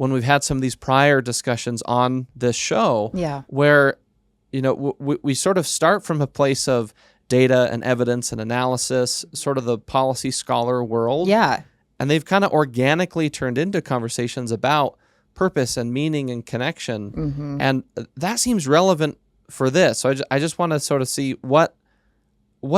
when we've had some of these prior discussions on this show, where, we sort of start from a place of data and evidence and analysis, sort of the policy scholar world. Yeah. And they've kind of organically turned into conversations about purpose and meaning and connection. Mm-hmm. And that seems relevant for this. So I just want to sort of see what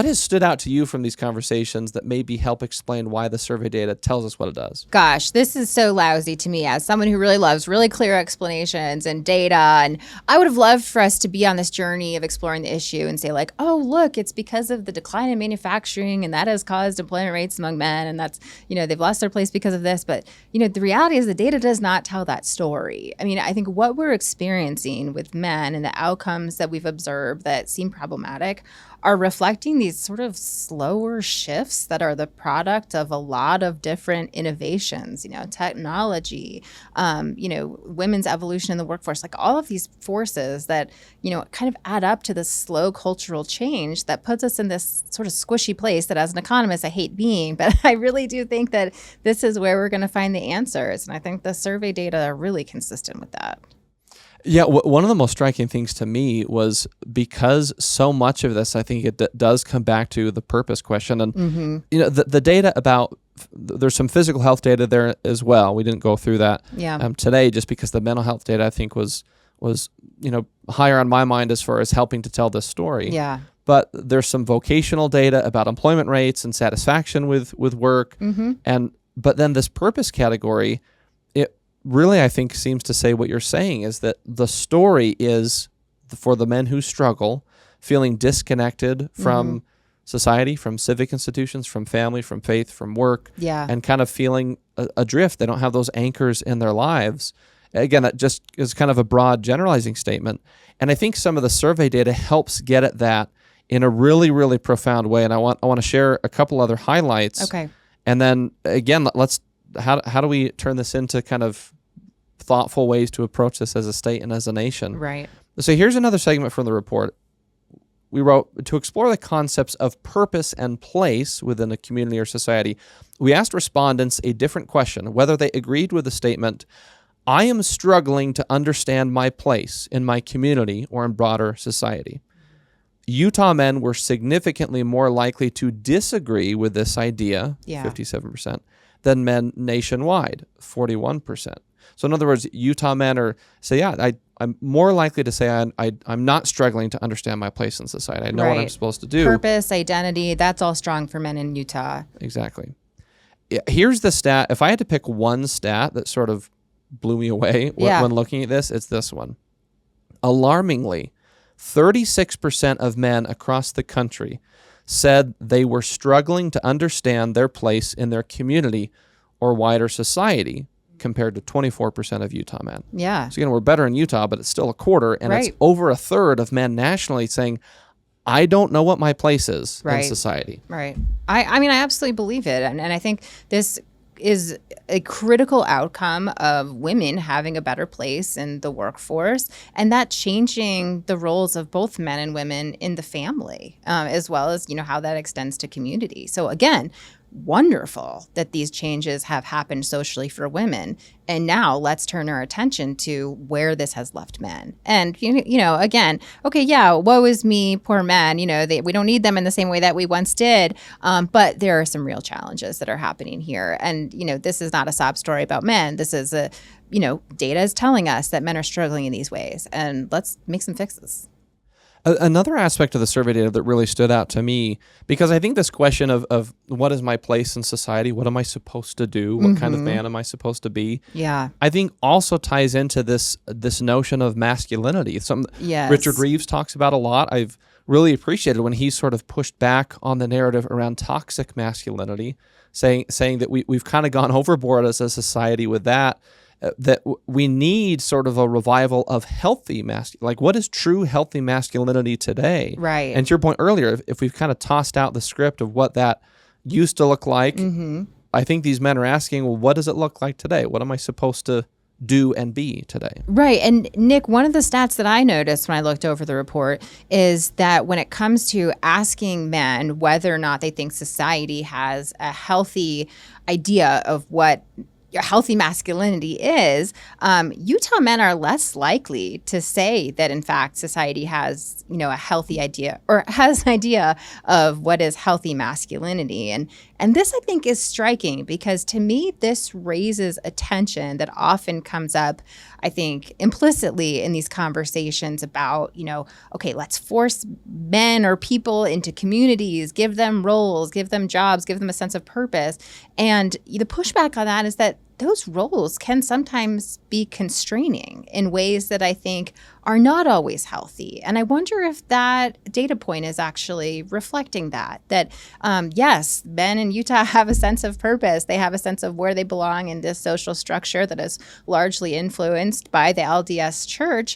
has stood out to you from these conversations that maybe help explain why the survey data tells us what it does. Gosh, this is so lousy to me as someone who really loves really clear explanations and data. And I would have loved for us to be on this journey of exploring the issue and say like, oh, look, it's because of the decline in manufacturing and that has caused employment rates among men. And that's, they've lost their place because of this. But, the reality is the data does not tell that story. I mean, I think what we're experiencing with men and the outcomes that we've observed that seem problematic are reflecting these sort of slower shifts that are the product of a lot of different innovations, technology, women's evolution in the workforce, like all of these forces that, kind of add up to this slow cultural change that puts us in this sort of squishy place that as an economist, I hate being, but I really do think that this is where we're going to find the answers. And I think the survey data are really consistent with that. Yeah, one of the most striking things to me was because so much of this, I think it does come back to the purpose question. And, the data about, there's some physical health data there as well. We didn't go through that today just because the mental health data, I think, was higher on my mind as far as helping to tell this story. Yeah. But there's some vocational data about employment rates and satisfaction with work. Mm-hmm. But then this purpose category, really, I think, seems to say what you're saying is that the story is for the men who struggle, feeling disconnected from society, from civic institutions, from family, from faith, from work, and kind of feeling adrift. They don't have those anchors in their lives. Again, that just is kind of a broad generalizing statement. And I think some of the survey data helps get at that in a really, really profound way. And I want to share a couple other highlights. Okay. And then, again, how do we turn this into kind of thoughtful ways to approach this as a state and as a nation? Right. So here's another segment from the report. We wrote, to explore the concepts of purpose and place within a community or society, we asked respondents a different question, whether they agreed with the statement, I am struggling to understand my place in my community or in broader society. Utah men were significantly more likely to disagree with this idea, 57%, than men nationwide, 41%. So in other words, Utah men I'm more likely to say I'm not struggling to understand my place in society. I know what I'm supposed to do. Purpose, identity, that's all strong for men in Utah. Exactly. Here's the stat. If I had to pick one stat that sort of blew me away when looking at this, it's this one. Alarmingly, 36% of men across the country said they were struggling to understand their place in their community or wider society, compared to 24% of Utah men. Yeah. So again, we're better in Utah, but it's still a quarter, and it's over a third of men nationally saying, I don't know what my place is in society. Right. I mean, I absolutely believe it. And I think this is a critical outcome of women having a better place in the workforce, and that changing the roles of both men and women in the family, as well as, how that extends to community. So again, wonderful that these changes have happened socially for women. And now let's turn our attention to where this has left men. And, again, okay, woe is me, poor men. We don't need them in the same way that we once did. But there are some real challenges that are happening here. And, this is not a sob story about men. This is data is telling us that men are struggling in these ways. And let's make some fixes. Another aspect of the survey data that really stood out to me, because I think this question of what is my place in society, what am I supposed to do, what kind of man am I supposed to be, I think also ties into this notion of masculinity. Richard Reeves talks about a lot. I've really appreciated when he sort of pushed back on the narrative around toxic masculinity, saying that we've kind of gone overboard as a society with that. That we need sort of a revival of healthy like what is true healthy masculinity today? Right. And to your point earlier, if we've kind of tossed out the script of what that used to look like, I think these men are asking, well, what does it look like today? What am I supposed to do and be today? Right. And Nick, one of the stats that I noticed when I looked over the report is that when it comes to asking men whether or not they think society has a healthy idea of what healthy masculinity is, Utah men are less likely to say that, in fact, society has, a healthy idea or has an idea of what is healthy masculinity. And this, I think, is striking because to me, this raises a tension that often comes up, I think, implicitly in these conversations about, okay, let's force men or people into communities, give them roles, give them jobs, give them a sense of purpose. And the pushback on that is that those roles can sometimes be constraining in ways that I think are not always healthy. And I wonder if that data point is actually reflecting that yes, men in Utah have a sense of purpose. They have a sense of where they belong in this social structure that is largely influenced by the LDS church.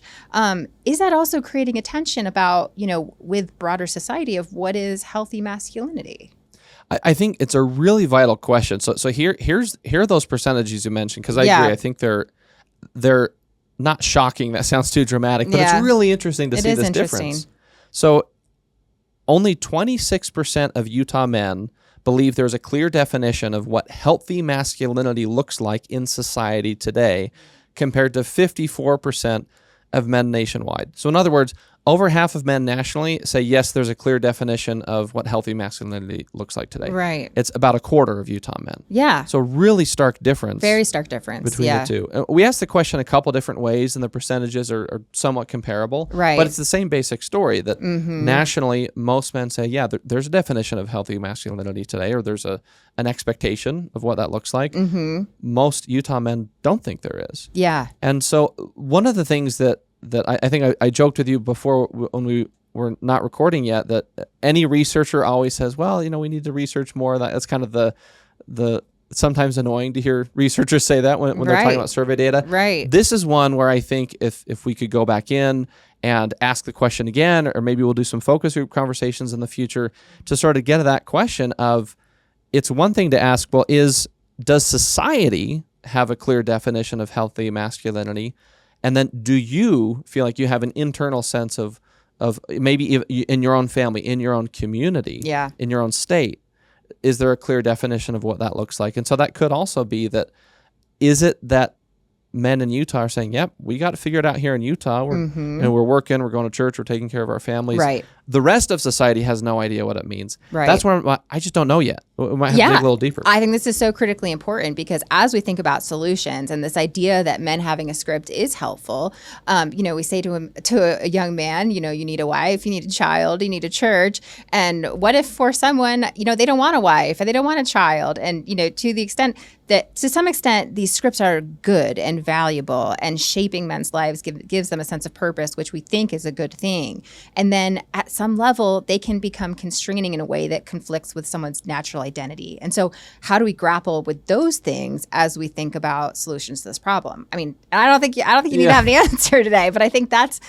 Is that also creating a tension about, with broader society of what is healthy masculinity? I think it's a really vital question. So here are those percentages you mentioned, because I agree. I think they're not shocking. That sounds too dramatic, but it's really interesting to see this difference. So only 26% of Utah men believe there's a clear definition of what healthy masculinity looks like in society today, compared to 54% of men nationwide. So in other words, over half of men nationally say, yes, there's a clear definition of what healthy masculinity looks like today. Right. It's about a quarter of Utah men. Yeah. So really stark difference. Very stark difference between the two. We asked the question a couple different ways, and the percentages are somewhat comparable. Right. But it's the same basic story that nationally, most men say, yeah, there's a definition of healthy masculinity today, or there's an expectation of what that looks like. Most Utah men don't think there is. Yeah. And so one of the things that I think I joked with you before when we were not recording yet, that any researcher always says, well, we need to research more. That's kind of the sometimes annoying to hear researchers say that when they're talking about survey data. Right. This is one where I think if we could go back in and ask the question again, or maybe we'll do some focus group conversations in the future to sort of get to that question of, it's one thing to ask, well, does society have a clear definition of healthy masculinity? And then do you feel like you have an internal sense of maybe in your own family, in your own community, in your own state, is there a clear definition of what that looks like? And so that could also be that, is it that men in Utah are saying, yep, we got to figure it out here in Utah. We're working, we're going to church, we're taking care of our families. Right. The rest of society has no idea what it means. Right. That's where I just don't know yet. We might have to dig a little deeper. I think this is so critically important because as we think about solutions and this idea that men having a script is helpful, we say to a young man, you need a wife, you need a child, you need a church. And what if for someone, they don't want a wife or they don't want a child? And, to the extent that to some extent these scripts are good and valuable and shaping men's lives gives them a sense of purpose, which we think is a good thing. And then at some level, they can become constraining in a way that conflicts with someone's natural identity. And so how do we grapple with those things as we think about solutions to this problem? I mean, I don't think you need to have the answer today, but I think that's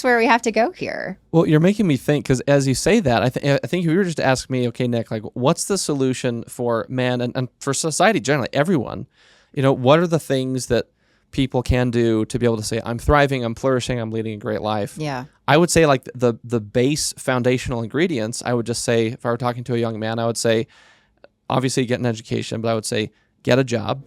where we have to go here. Well, you're making me think, because as you say that, I think if you were just to ask me, okay, Nick, like, what's the solution for men and for society generally, everyone, what are the things that people can do to be able to say, I'm thriving, I'm flourishing, I'm leading a great life? Yeah. I would say like the base foundational ingredients, I would just say, if I were talking to a young man, I would say, obviously get an education, but I would say, get a job,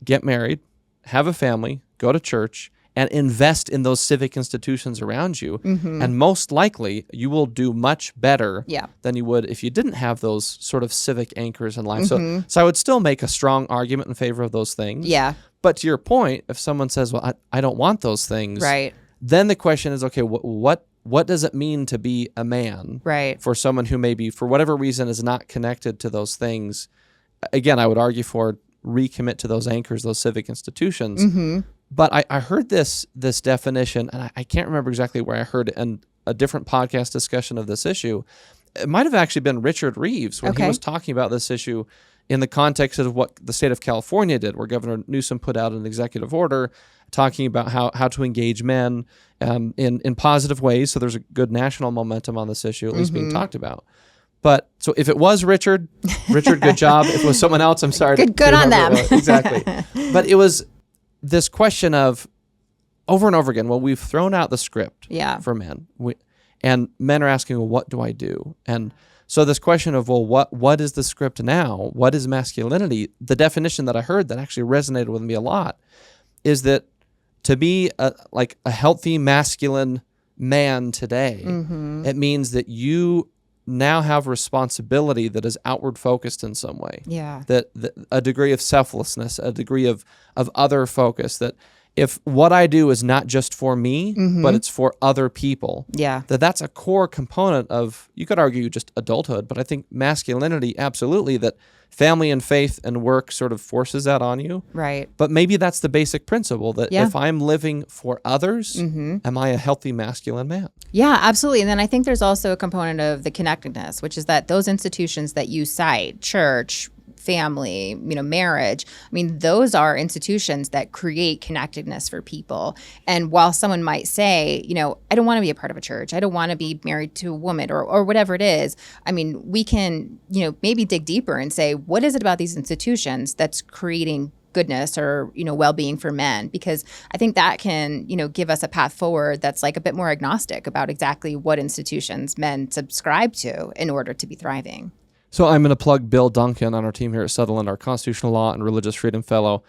get married, have a family, go to church, and invest in those civic institutions around you. And most likely, you will do much better than you would if you didn't have those sort of civic anchors in life. So I would still make a strong argument in favor of those things. Yeah. But to your point, if someone says, well, I don't want those things, then the question is, okay, what does it mean to be a man for someone who maybe, for whatever reason, is not connected to those things? Again, I would argue for recommit to those anchors, those civic institutions. But I heard this definition, and I can't remember exactly where I heard it, and a different podcast discussion of this issue. It might have actually been Richard Reeves when he was talking about this issue in the context of what the state of California did, where Governor Newsom put out an executive order talking about how to engage men in positive ways. So there's a good national momentum on this issue, at least being talked about. But so if it was Richard, good job. If it was someone else, I'm sorry. Good on them. Exactly. But it was this question of over and over again, well, we've thrown out the script for men. And men are asking, well, what do I do? And so this question of, well, what is the script now? What is masculinity? The definition that I heard that actually resonated with me a lot is that to be a healthy masculine man today, it means that you now have responsibility that is outward focused in some way. Yeah. That a degree of selflessness, a degree of other focus, that if what I do is not just for me, but it's for other people, that's a core component of, you could argue, just adulthood, but I think masculinity, absolutely, that family and faith and work sort of forces that on you. Right. But maybe that's the basic principle, that if I'm living for others, am I a healthy masculine man? Yeah, absolutely. And then I think there's also a component of the connectedness, which is that those institutions that you cite, church, family, marriage, I mean, those are institutions that create connectedness for people. And while someone might say, I don't want to be a part of a church, I don't want to be married to a woman or whatever it is, I mean, we can, maybe dig deeper and say, what is it about these institutions that's creating goodness or, well-being for men? Because I think that can, give us a path forward that's like a bit more agnostic about exactly what institutions men subscribe to in order to be thriving. So I'm going to plug Bill Duncan on our team here at Sutherland, our constitutional law and religious freedom fellow.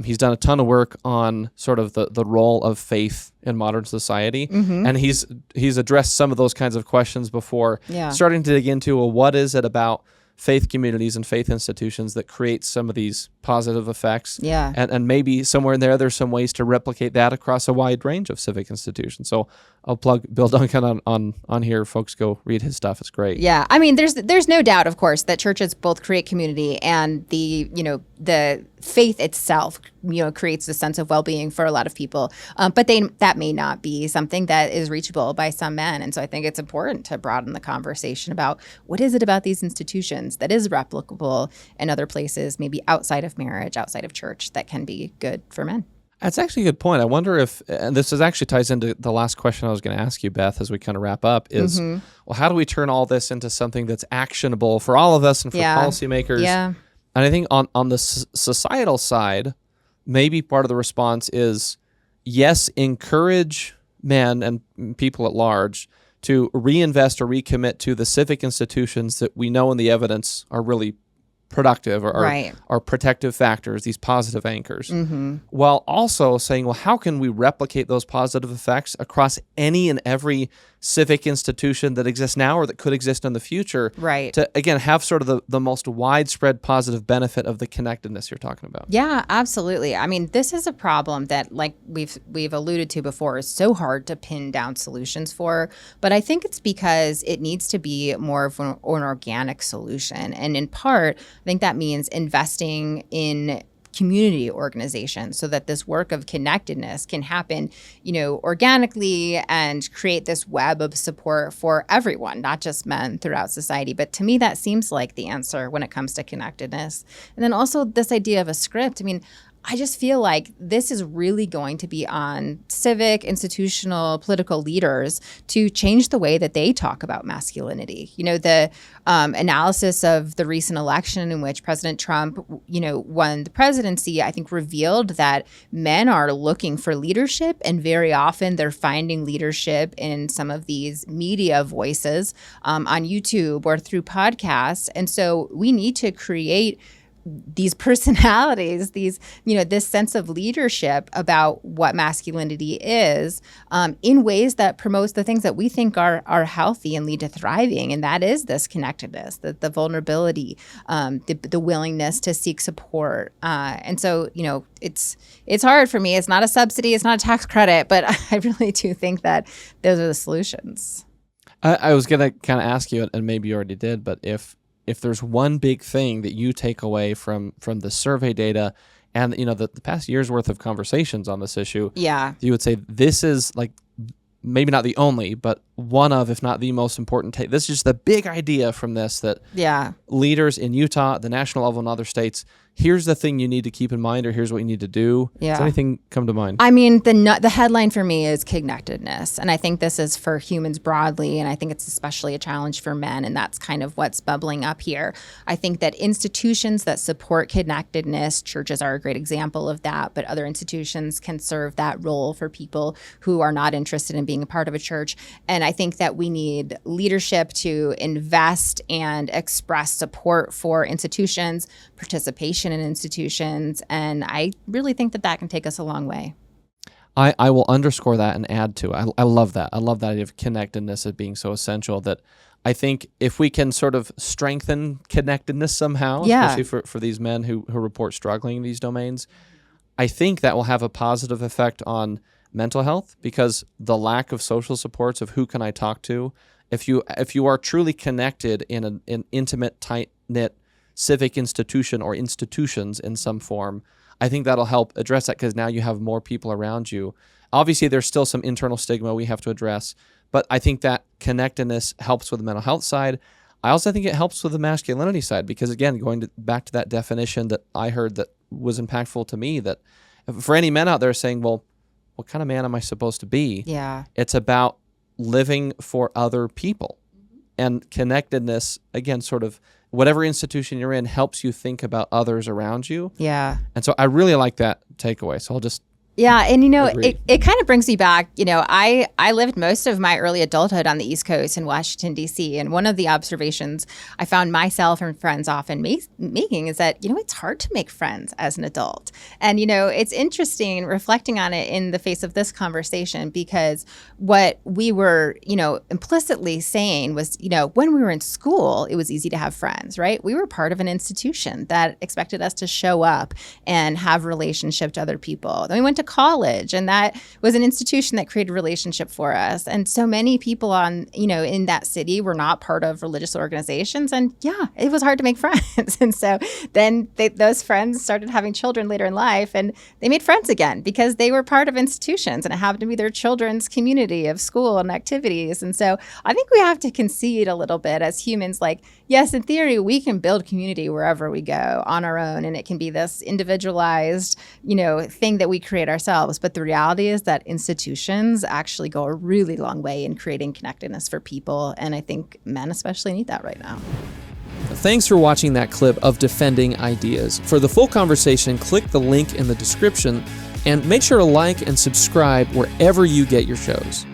He's done a ton of work on sort of the role of faith in modern society, and he's addressed some of those kinds of questions before, starting to dig into, well, what is it about faith communities and faith institutions that creates some of these positive effects. Yeah. And maybe somewhere in there's some ways to replicate that across a wide range of civic institutions. So I'll plug Bill Duncan on here. Folks, go read his stuff. It's great. Yeah. I mean, there's no doubt, of course, that churches both create community and the faith itself, creates a sense of well-being for a lot of people. But that may not be something that is reachable by some men. And so I think it's important to broaden the conversation about what is it about these institutions that is replicable in other places, maybe outside of marriage, outside of church, that can be good for men. That's actually a good point. I wonder if, and this actually ties into the last question I was going to ask you, Beth, as we kind of wrap up, is, well, how do we turn all this into something that's actionable for all of us and for policymakers? Yeah. And I think on the societal side, maybe part of the response is, yes, encourage men and people at large to reinvest or recommit to the civic institutions that we know in the evidence are really productive or are protective factors, these positive anchors, while also saying, well, how can we replicate those positive effects across any and every civic institution that exists now or that could exist in the future, to, again, have sort of the most widespread positive benefit of the connectedness you're talking about? Yeah, absolutely. I mean, this is a problem that, like we've alluded to before, is so hard to pin down solutions for, but I think it's because it needs to be more of an organic solution. And in part, I think that means investing in community organizations so that this work of connectedness can happen, organically and create this web of support for everyone, not just men throughout society. But to me, that seems like the answer when it comes to connectedness. And then also this idea of a script. I mean, I just feel like this is really going to be on civic, institutional, political leaders to change the way that they talk about masculinity. The analysis of the recent election in which President Trump, won the presidency, I think revealed that men are looking for leadership, and very often they're finding leadership in some of these media voices on YouTube or through podcasts. And so we need to create these personalities, this sense of leadership about what masculinity is, in ways that promotes the things that we think are healthy and lead to thriving. And that is this connectedness, the vulnerability, the willingness to seek support. And so, it's hard for me. It's not a subsidy. It's not a tax credit. But I really do think that those are the solutions. I was going to kind of ask you, and maybe you already did, but if there's one big thing that you take away from the survey data and the past year's worth of conversations on this issue, you would say this is like maybe not the only, but one of, if not the most important this is just the big idea from this, that leaders in Utah, the national level, and other states here's the thing you need to keep in mind, or here's what you need to do. Yeah. Does anything come to mind? I mean, the headline for me is connectedness. And I think this is for humans broadly. And I think it's especially a challenge for men. And that's kind of what's bubbling up here. I think that institutions that support connectedness, churches are a great example of that, but other institutions can serve that role for people who are not interested in being a part of a church. And I think that we need leadership to invest and express support for institutions, participation in institutions, and I really think that can take us a long way. I will underscore that and add to it. I love that. I love that idea of connectedness as being so essential, that I think if we can sort of strengthen connectedness somehow, especially for these men who report struggling in these domains, I think that will have a positive effect on mental health, because the lack of social supports of who can I talk to, if you are truly connected in an intimate, tight-knit civic institution or institutions in some form, I think that'll help address that, because now you have more people around you. Obviously, there's still some internal stigma we have to address, but I think that connectedness helps with the mental health side. I also think it helps with the masculinity side, because again, back to that definition that I heard that was impactful to me, that for any men out there saying, well, what kind of man am I supposed to be? Yeah. It's about living for other people. And connectedness, again, sort of whatever institution you're in, helps you think about others around you. Yeah. And so I really like that takeaway. So I'll just Yeah, and it kind of brings me back. I lived most of my early adulthood on the East Coast in Washington, D.C. And one of the observations I found myself and friends often making is that, it's hard to make friends as an adult. And, it's interesting reflecting on it in the face of this conversation, because what we were, implicitly saying was, when we were in school, it was easy to have friends, right? We were part of an institution that expected us to show up and have relationship to other people. Then we went to college, and that was an institution that created a relationship for us. And so many people in that city were not part of religious organizations, and it was hard to make friends. And so then those friends started having children later in life, and they made friends again because they were part of institutions, and it happened to be their children's community of school and activities. And so I think we have to concede a little bit as humans, like, yes, in theory, we can build community wherever we go on our own, and it can be this individualized, thing that we create ourselves. But the reality is that institutions actually go a really long way in creating connectedness for people. And I think men especially need that right now. Thanks for watching that clip of Defending Ideas. For the full conversation, click the link in the description, and make sure to like and subscribe wherever you get your shows.